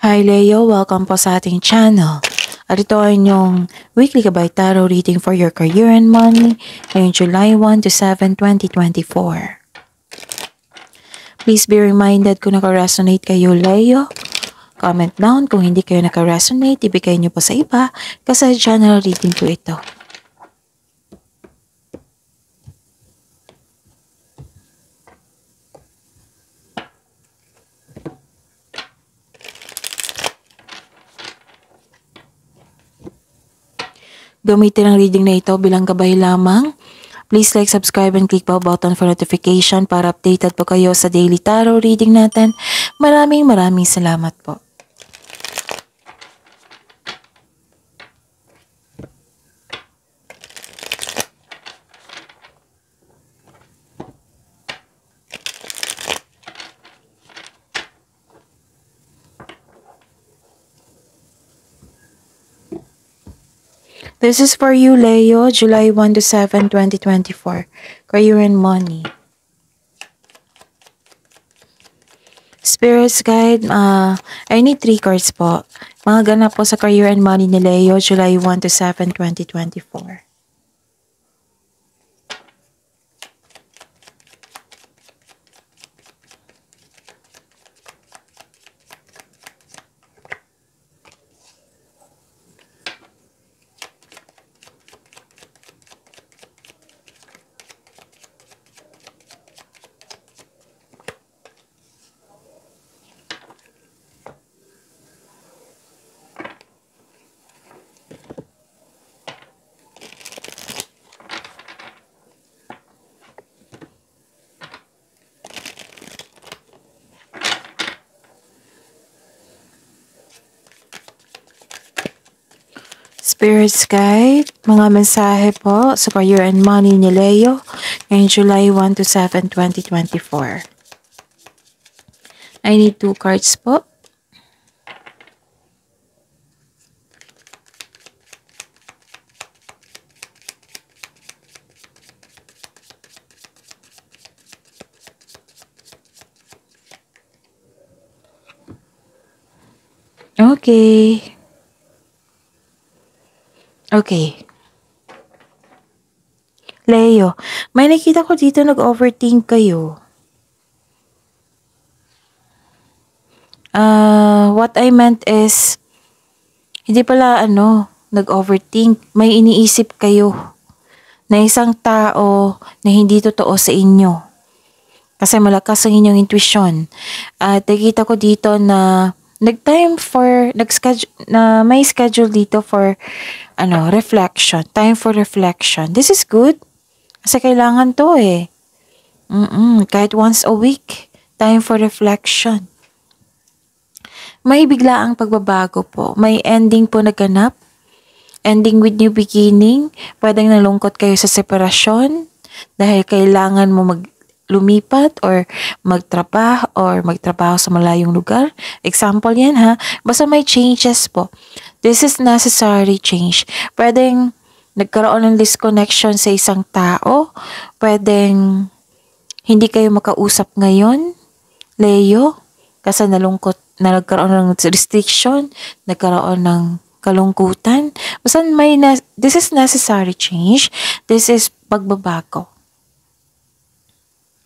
Hi Leo, welcome po sa ating channel. At ito ay inyong weekly gabay tarot reading for your career and money ngayong July 1 to 7, 2024. Please be reminded kung naka-resonate kayo Leo. Comment down kung hindi kayo naka-resonate, ibigay nyo po sa iba kasi channel reading po ito. Gamitin ang reading na ito bilang gabay lamang. Please like, subscribe, and click the button for notification para updated po kayo sa daily tarot reading natin. Maraming salamat po. This is for you, Leo, July 1 to 7, 2024. Career and money. Spirits guide, I need 3 cards po. Mga ganap po sa career and money ni Leo, July 1 to 7, 2024. Spirits guide, mga mensahe po sa career and money ni Leo ngayong July 1 to 7, 2024. I need 2 cards po. Okay. Okay. Leo, may nakita ko dito nag-overthink kayo. What I meant is, hindi pala nag-overthink. May iniisip kayo na isang tao na hindi totoo sa inyo. Kasi malakas ang inyong intuition. At nakita ko dito na may schedule dito for reflection. Time for reflection. This is good. Kasi kailangan to eh. Kahit once a week. Time for reflection. May biglaang pagbabago po. May ending po naganap. Ending with new beginning. Pwedeng nalungkot kayo sa separasyon. Dahil kailangan mo lumipat or magtrabaho sa malayong lugar. Example yan ha. Basta may changes po. This is necessary change. Pwedeng nagkaroon ng disconnection sa isang tao. Pwedeng hindi kayo makausap ngayon, Leo, kasi nagkaroon ng restriction, nagkaroon ng kalungkutan. Basta this is necessary change. This is pagbabago.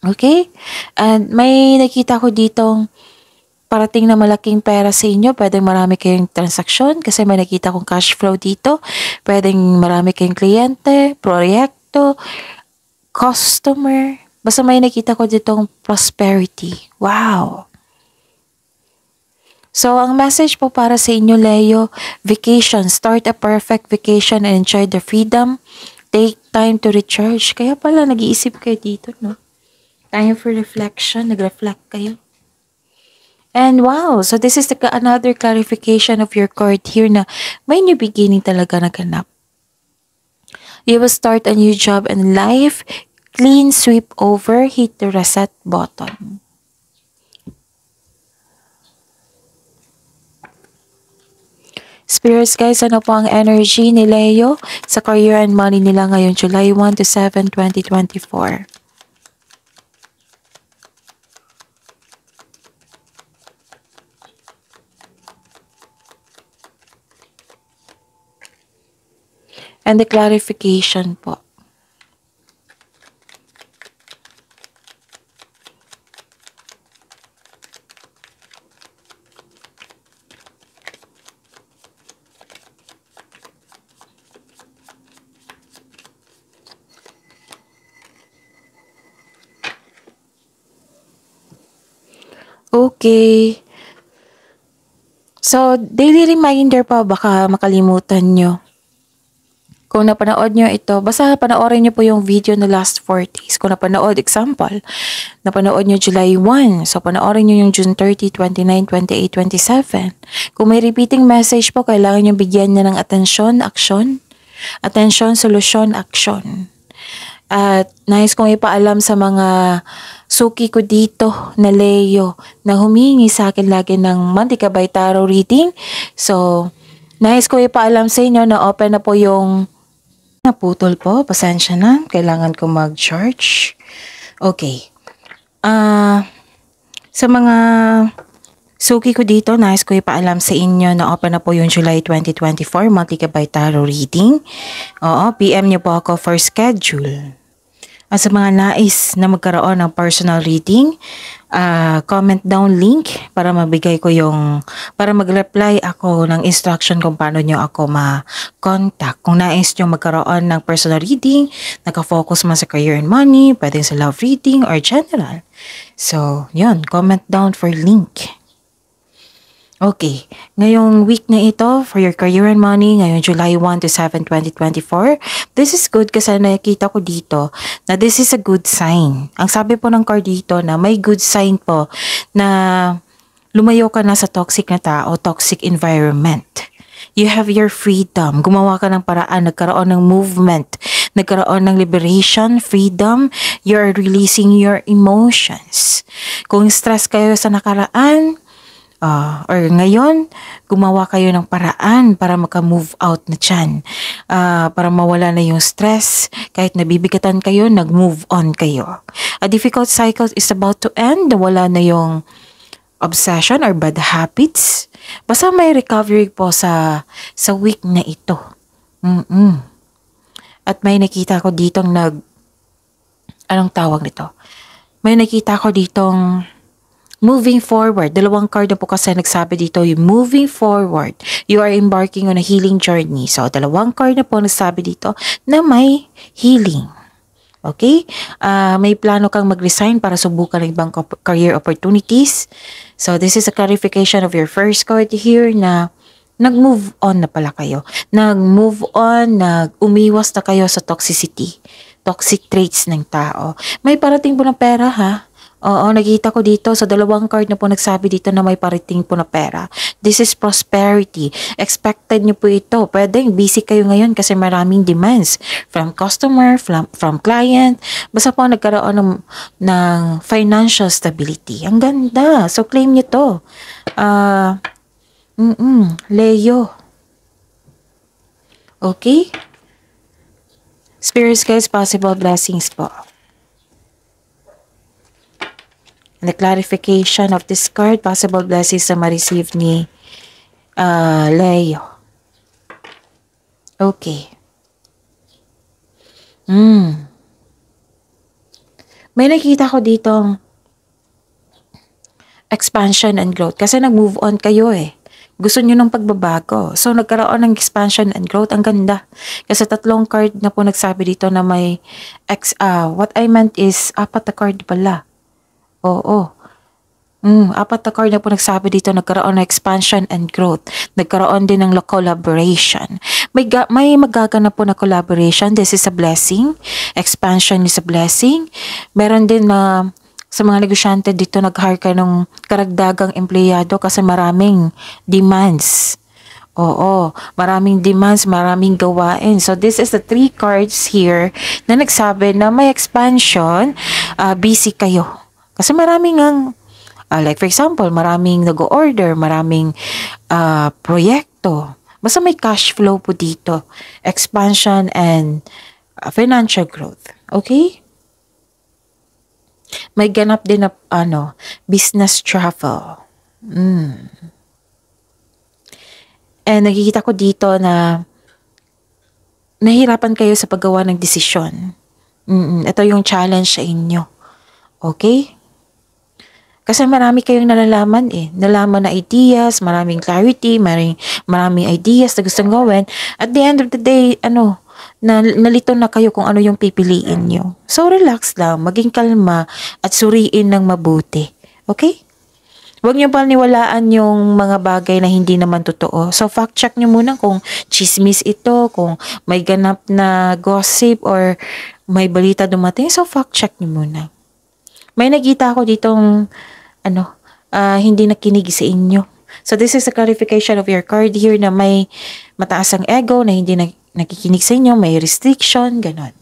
Okay? And may nakita ko ditong parating na malaking pera sa inyo. Pwedeng marami kayong transaksyon kasi may nakita kong cash flow dito. Pwedeng marami kayong kliyente, proyekto, customer. Basta may nakita ko ditong prosperity. Wow! So, ang message po para sa inyo, Leo, vacation. Start a perfect vacation and enjoy the freedom. Take time to recharge. Kaya pala, nag-iisip kayo dito, no? Time for reflection. Nag-reflect kayo. And wow, so this is another clarification of your card here na may new beginning talaga naganap. You will start a new job in life. Clean sweep over. Hit the reset button. Spirits guys, ano po ang energy ni Leo sa career and money nila ngayon July 1 to 7, 2024? And the clarification po. Okay. So, daily reminder pa, baka makalimutan nyo. Kung napanood nyo ito, basta panoorin nyo po yung video na last 4 days. Kung napanood, example, napanood nyo July 1. So, panoorin nyo yung June 30, 29, 28, 27. Kung may repeating message po, kailangan nyo bigyan niya ng atensyon, action. Atensyon, solusyon, action. At nais kong ipaalam sa mga suki ko dito na Leo na humingi sa akin lagi ng Monthly Gabay Tarot reading. So, nais ko ipaalam sa inyo na open na po yung naputol po. Pasensya na. Kailangan ko mag-charge. Okay. Sa mga suki ko dito, nais ko ipaalam sa inyo na open na po yung July 2024 Monthly Gabay Tarot reading. Oo, PM niyo po ako for schedule. At sa mga nais na magkaroon ng personal reading, comment down link para mabigay ko para mag-reply ako ng instruction kung paano nyo ako ma-contact. Kung nais nyo magkaroon ng personal reading, nakafocus man sa career and money, pwedeng sa love reading or general. So, yun, comment down for link. Okay, ngayong week na ito for your career and money, ngayong July 1 to 7, 2024, this is good kasi nakikita ko dito na this is a good sign. Ang sabi po ng card dito na may good sign po na lumayo ka na sa toxic na tao, toxic environment. You have your freedom. Gumawa ka ng paraan, nagkaroon ng movement, nagkaroon ng liberation, freedom. You're releasing your emotions. Kung stress kayo sa nakaraan, or ngayon, gumawa kayo ng paraan para maka-move out na dyan. Para mawala na yung stress. Kahit nabibigatan kayo, nag-move on kayo. A difficult cycle is about to end. Wala na yung obsession or bad habits. Basta may recovery po sa week na ito. At may nakita ko ditong anong tawag nito? May nakita ko ditong moving forward. Dalawang card na po kasi nagsabi dito, yung moving forward. You are embarking on a healing journey. So, dalawang card na po nagsabi dito na may healing. Okay? May plano kang mag-resign para subukan ng ibang career opportunities. So, this is a clarification of your first card here na nag-move on na pala kayo. Nag-move on, umiwas na kayo sa toxicity. Toxic traits ng tao. May parating po ng pera ha. Oo, nakita ko dito sa dalawang card na po nagsabi dito na may parating po na pera. This is prosperity. Expected nyo po ito. Pwedeng busy kayo ngayon kasi maraming demands from customer, from client. Basta po nagkaroon ng financial stability. Ang ganda. So, claim nyo to. Leo. Okay? Spirits guys, possible blessings po. And the clarification of this card, possible blessings na ma-receive ni Leo. Okay. May nakita ko ditong expansion and growth. Kasi nag-move on kayo eh. Gusto nyo ng pagbabago. So, nagkaroon ng expansion and growth. Ang ganda. Kasi tatlong card na po nagsabi dito na may what I meant is, apat na card pala. Oo. Apat na card na po nagsabi dito, nagkaroon ng expansion and growth. Nagkaroon din ng collaboration. May magaganap po na collaboration. This is a blessing. Expansion is a blessing. Meron din na sa mga negosyante dito, nag-hire ka ng karagdagang empleyado kasi maraming demands. Oo, maraming demands, maraming gawain. So, this is the 3 cards here na nagsabi na may expansion, busy kayo. Kasi maraming like for example, maraming nag-order, maraming proyekto. Basta may cash flow po dito. Expansion and financial growth. Okay? May ganap din na business travel. And nakikita ko dito na nahihirapan kayo sa paggawa ng desisyon. Ito yung challenge sa inyo. Okay? Kasi marami kayong nalalaman eh. Nalaman na ideas, maraming clarity, maraming ideas na gustong gawin. At the end of the day, nalito na kayo kung ano yung pipiliin nyo. So, relax lang, maging kalma, at suriin ng mabuti. Okay? Huwag nyo paniwalaan yung mga bagay na hindi naman totoo. So, fact check nyo muna kung chismis ito, kung may ganap na gossip, or may balita dumating. So, fact check nyo muna. May nakita ako ditong, hindi nakinig sa inyo. So, this is a clarification of your card here na may mataas ang ego, na hindi nakikinig sa inyo, may restriction, ganon.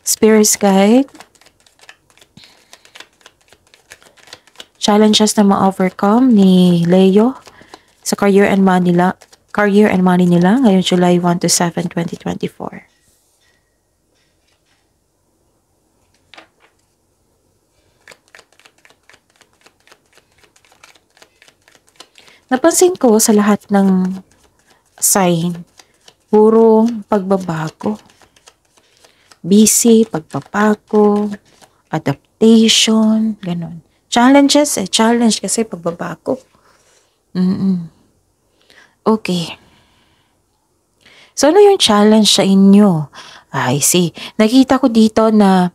Spirit's Guide. Challenges na ma-overcome ni Leo sa career and money nila ngayong July 1 to 7, 2024. Napansin ko sa lahat ng sign, puro pagbabago. Busy, pagbabago, adaptation, ganon. Challenges, challenge kasi pagbabago. Okay. So, ano yung challenge sa inyo? I see. Nakita ko dito na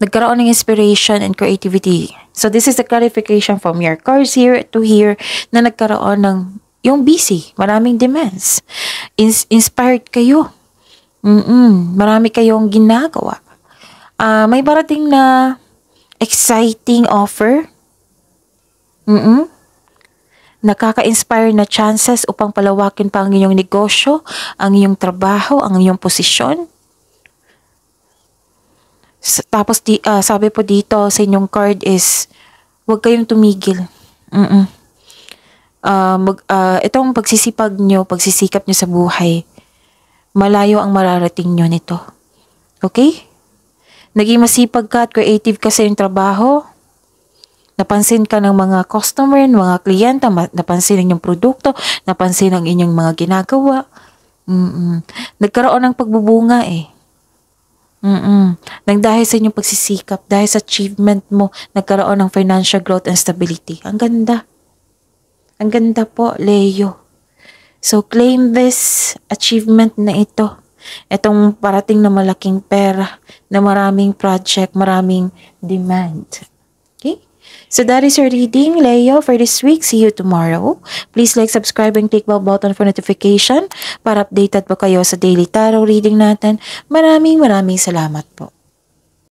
nagkaroon ng inspiration and creativity. So, this is the clarification from your cards here to here na nagkaroon ng yung busy. Maraming demands. Inspired kayo. Marami kayong ginagawa. May parating na exciting offer. Nakaka-inspire na chances upang palawakin pa ang inyong negosyo, ang inyong trabaho, ang inyong posisyon. Tapos sabi po dito sa inyong card is huwag kayong tumigil. Itong pagsisikap nyo sa buhay, malayo ang mararating nyo nito. Okay? Naging masipag ka at creative ka sa iyong trabaho. Napansin ka ng mga customer, mga kliyenta, napansin ang inyong produkto, napansin ang inyong mga ginagawa. Nagkaroon ng pagbubunga eh. Nang dahil sa inyong pagsisikap, dahil sa achievement mo, nagkaroon ng financial growth and stability. Ang ganda. Ang ganda po, Leo. So, claim this achievement na ito. Itong parating na malaking pera, na maraming project, maraming demand. Okay? So, that is your reading, Leo, for this week. See you tomorrow. Please like, subscribe, and click bell button for notification para updated po kayo sa daily tarot reading natin. Maraming salamat po.